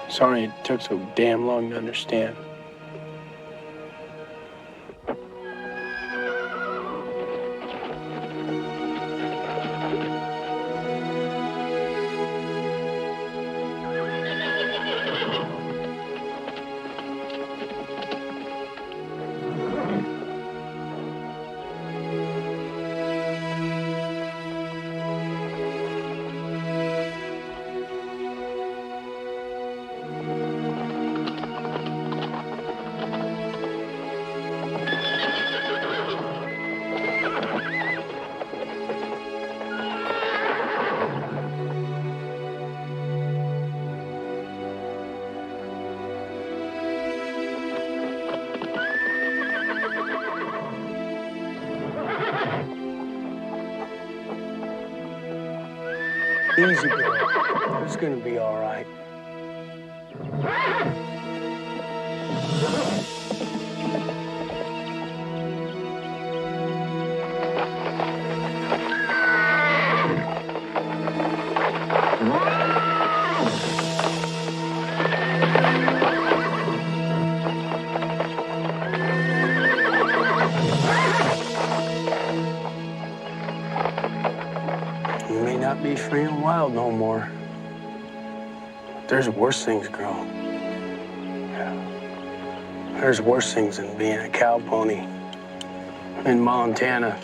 Sorry it took so damn long to understand. Easy, girl. It's gonna be all right. You may not be free and wild no more. There's worse things, girl. Yeah. There's worse things than being a cow pony in Montana.